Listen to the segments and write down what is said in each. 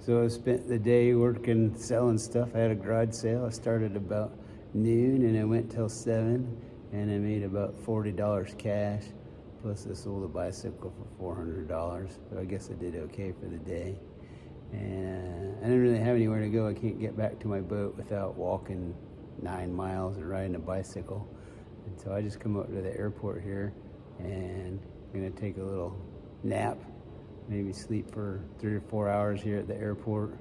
So I spent the day working, selling stuff. I had a garage sale. I started about noon and I went till 7, and I made about $40 cash. Plus I sold a bicycle for $400. So I guess I did okay for the day. And I didn't really have anywhere to go. I can't get back to my boat without walking 9 miles or riding a bicycle. And so I just come up to the airport here and I'm gonna take a little nap, maybe sleep for 3 or 4 hours here at the airport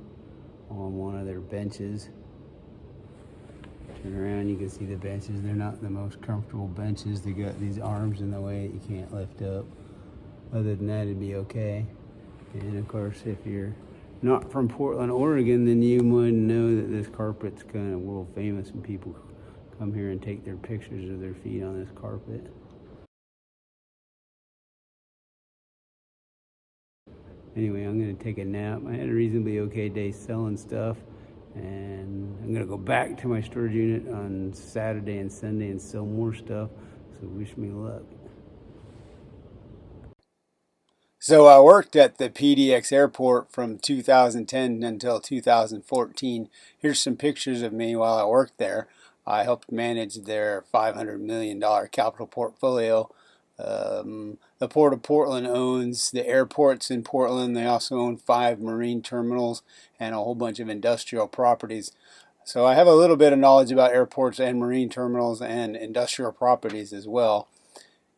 on one of their benches. Turn around, you can see the benches. They're not the most comfortable benches. They got these arms in the way that you can't lift up. Other than that, it'd be okay. And of course, if you're not from Portland, Oregon, then you might know that this carpet's kind of world famous and people come here and take their pictures of their feet on this carpet. Anyway, I'm going to take a nap. I had a reasonably okay day selling stuff, and I'm going to go back to my storage unit on Saturday and Sunday and sell more stuff, so wish me luck. So I worked at the PDX airport from 2010 until 2014. Here's some pictures of me while I worked there. I helped manage their $500 million capital portfolio. The Port of Portland owns the airports in Portland. They also own 5 marine terminals and a whole bunch of industrial properties. So I have a little bit of knowledge about airports and marine terminals and industrial properties as well.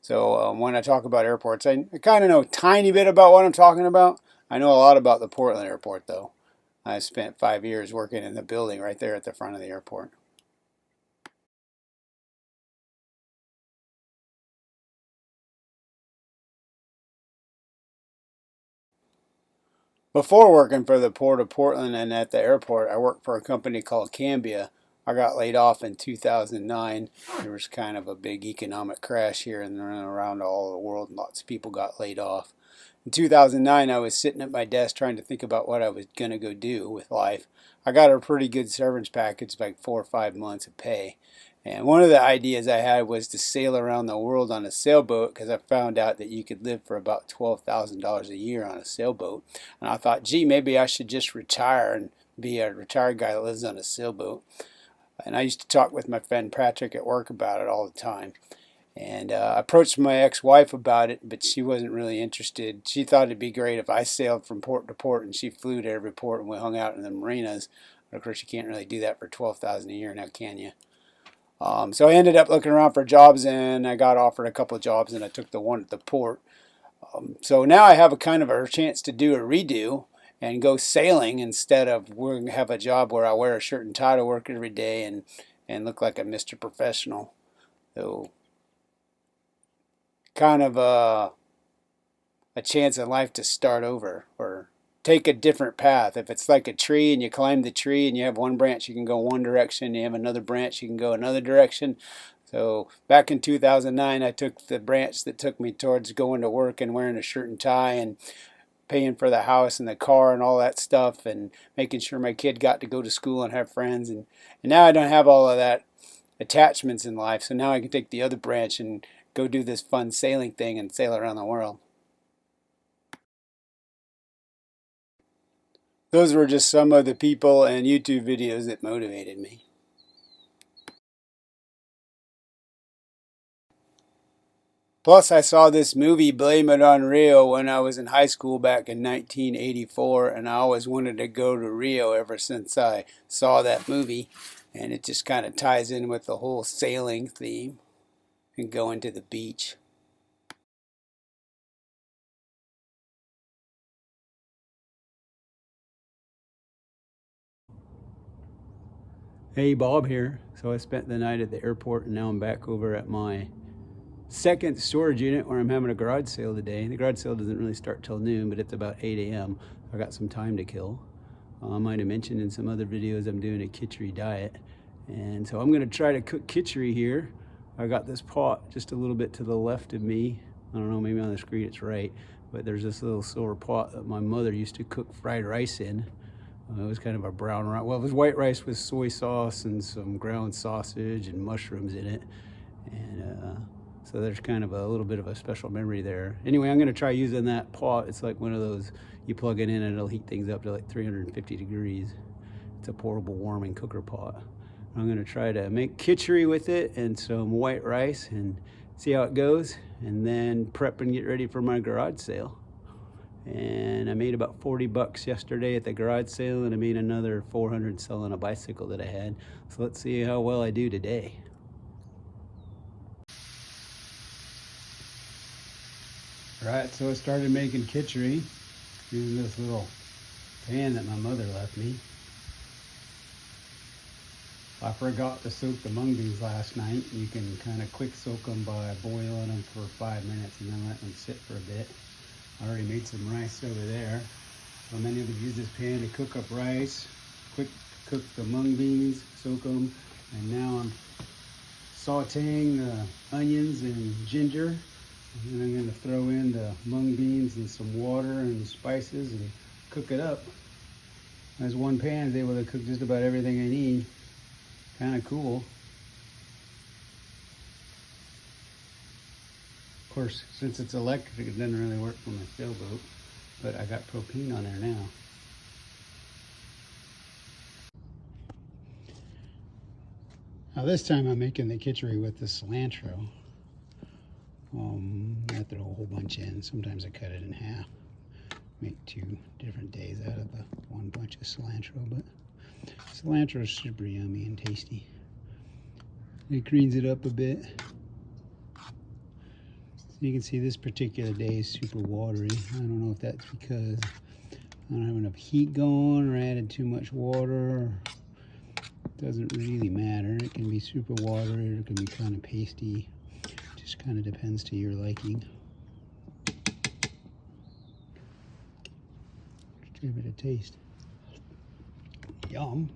So when I talk about airports, I kind of know a tiny bit about what I'm talking about. I know a lot about the Portland airport, though. I spent 5 years working in the building right there at the front of the airport. Before working for the Port of Portland and at the airport, I worked for a company called Cambia. I got laid off in 2009. There was kind of a big economic crash here and around all the world, and lots of people got laid off. In 2009, I was sitting at my desk trying to think about what I was going to go do with life. I got a pretty good severance package, like 4 or 5 months of pay. And one of the ideas I had was to sail around the world on a sailboat, because I found out that you could live for about $12,000 a year on a sailboat. And I thought, gee, maybe I should just retire and be a retired guy that lives on a sailboat. And I used to talk with my friend Patrick at work about it all the time. And I approached my ex-wife about it, but she wasn't really interested. She thought it'd be great if I sailed from port to port and she flew to every port and we hung out in the marinas. But of course, you can't really do that for $12,000 a year now, can you? So I ended up looking around for jobs, and I got offered a couple of jobs, and I took the one at the port. So now I have a kind of a chance to do a redo and go sailing instead of have a job where I wear a shirt and tie to work every day and look like a Mr. Professional. So kind of a chance in life to start over or take a different path. If it's like a tree and you climb the tree and you have one branch, you can go one direction, you have another branch, you can go another direction. So back in 2009, I took the branch that took me towards going to work and wearing a shirt and tie and paying for the house and the car and all that stuff and making sure my kid got to go to school and have friends. And now I don't have all of that attachments in life. So now I can take the other branch and go do this fun sailing thing and sail around the world. Those were just some of the people and YouTube videos that motivated me. Plus, I saw this movie, Blame It on Rio, when I was in high school back in 1984, and I always wanted to go to Rio ever since I saw that movie. And it just kind of ties in with the whole sailing theme and going to the beach. Hey, Bob here. So I spent the night at the airport, and now I'm back over at my second storage unit where I'm having a garage sale today. The garage sale doesn't really start till noon, but it's about 8 a.m. I got some time to kill. I might have mentioned in some other videos I'm doing a Kitchari diet. And so I'm going to try to cook Kitchari here. I got this pot just a little bit to the left of me. I don't know, maybe on the screen it's right. But there's this little silver pot that my mother used to cook fried rice in. It was kind of a brown rice. Well, it was white rice with soy sauce and some ground sausage and mushrooms in it. And So there's kind of a little bit of a special memory there. Anyway, I'm going to try using that pot. It's like one of those, you plug it in and it'll heat things up to like 350 degrees. It's a portable warming cooker pot. I'm going to try to make kitchari with it and some white rice and see how it goes, and then prep and get ready for my garage sale. And I made about 40 bucks yesterday at the garage sale, and I made another 400 selling a bicycle that I had. So let's see how well I do today. Right, so I started making kitchari using this little pan that my mother left me. I forgot to soak the mung beans last night. You can kind of quick soak them by boiling them for 5 minutes and then let them sit for a bit. I already made some rice over there. I'm going to use this pan to cook up rice, quick cook the mung beans, soak them, and now I'm sauteing the onions and ginger. And then I'm going to throw in the mung beans and some water and spices and cook it up. As one pan is able to cook just about everything I need. Kind of cool. Of course, since it's electric, it doesn't really work for my sailboat, but I got propane on there now. Now this time I'm making the kitchari with the cilantro. I throw a whole bunch in. Sometimes I cut it in half. Make 2 different days out of the one bunch of cilantro, but cilantro is super yummy and tasty. It greens it up a bit. So you can see this particular day is super watery. I don't know if that's because I don't have enough heat going or added too much water. It doesn't really matter. It can be super watery or it can be kind of pasty. Just kind of depends to your liking. Just give it a taste. Yum.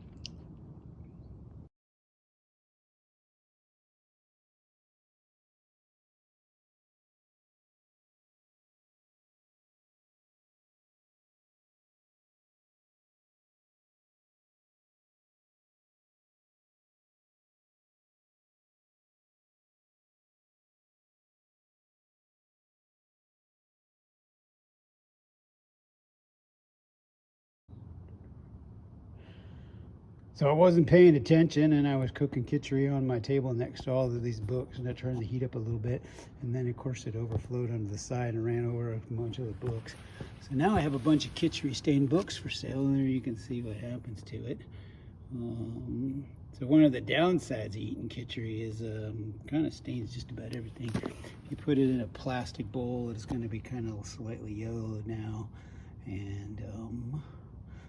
So I wasn't paying attention, and I was cooking kitchari on my table next to all of these books, and I turned the heat up a little bit, and then of course it overflowed onto the side and ran over a bunch of the books. So now I have a bunch of kitchari stained books for sale, and there you can see what happens to it. So one of the downsides of eating kitchari is kind of stains just about everything. If you put it in a plastic bowl, it's going to be kind of slightly yellowed now, and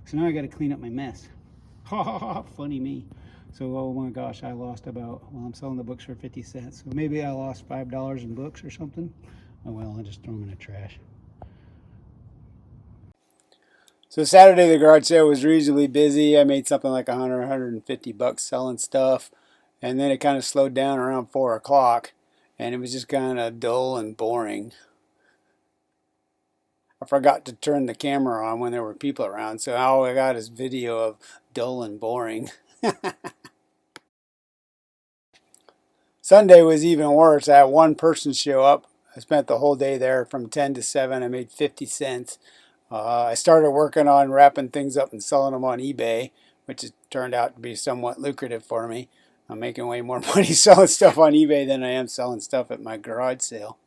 so now I got to clean up my mess. Ha ha ha, funny me. So, oh my gosh, I lost about, well, I'm selling the books for 50 cents. So maybe I lost $5 in books or something. Oh well, I just throw them in the trash. So Saturday, the garage sale was reasonably busy. I made something like 150 bucks selling stuff. And then it kind of slowed down around 4 o'clock. And it was just kind of dull and boring. I forgot to turn the camera on when there were people around, so all I got is video of dull and boring. Sunday was even worse. I had one person show up. I spent the whole day there from 10 to 7. I made 50 cents. I started working on wrapping things up and selling them on eBay, which has turned out to be somewhat lucrative for me. I'm making way more money selling stuff on eBay than I am selling stuff at my garage sale.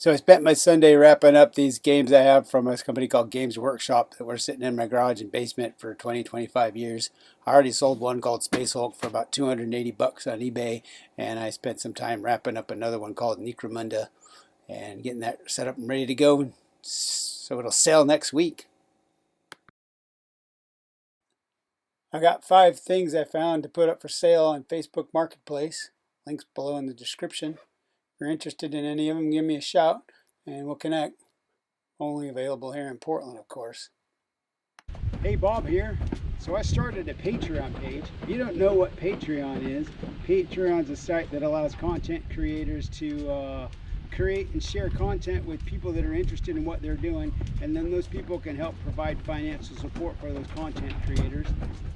So I spent my Sunday wrapping up these games I have from a company called Games Workshop that were sitting in my garage and basement for 20, 25 years. I already sold one called Space Hulk for about 280 bucks on eBay, and I spent some time wrapping up another one called Necromunda and getting that set up and ready to go. So it'll sell next week. I got 5 things I found to put up for sale on Facebook Marketplace. Links below in the description. If you're interested in any of them, give me a shout and we'll connect. Only available here in Portland, of course. Hey, Bob here. So I started a Patreon page. If you don't know what Patreon is, Patreon's a site that allows content creators to create and share content with people that are interested in what they're doing, and then those people can help provide financial support for those content creators,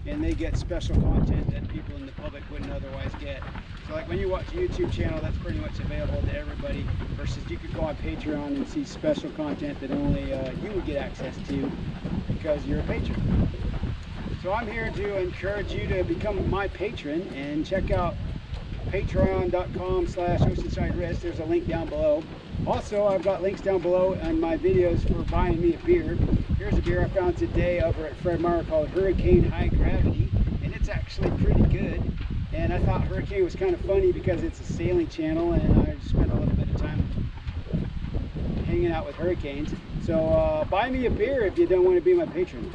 and they get special content that people in the public wouldn't otherwise get. So like when you watch a YouTube channel, that's pretty much available to everybody, versus you could go on Patreon and see special content that only you would get access to because you're a patron. So I'm here to encourage you to become my patron and check out patreon.com/oceansiderisk. There's a link down below. Also, I've got links down below on my videos for buying me a beer. Here's a beer I found today over at Fred Meyer called Hurricane High Gravity, and it's actually pretty good. And I thought Hurricane was kind of funny because it's a sailing channel, and I spent a little bit of time hanging out with hurricanes. So buy me a beer if you don't want to be my patron.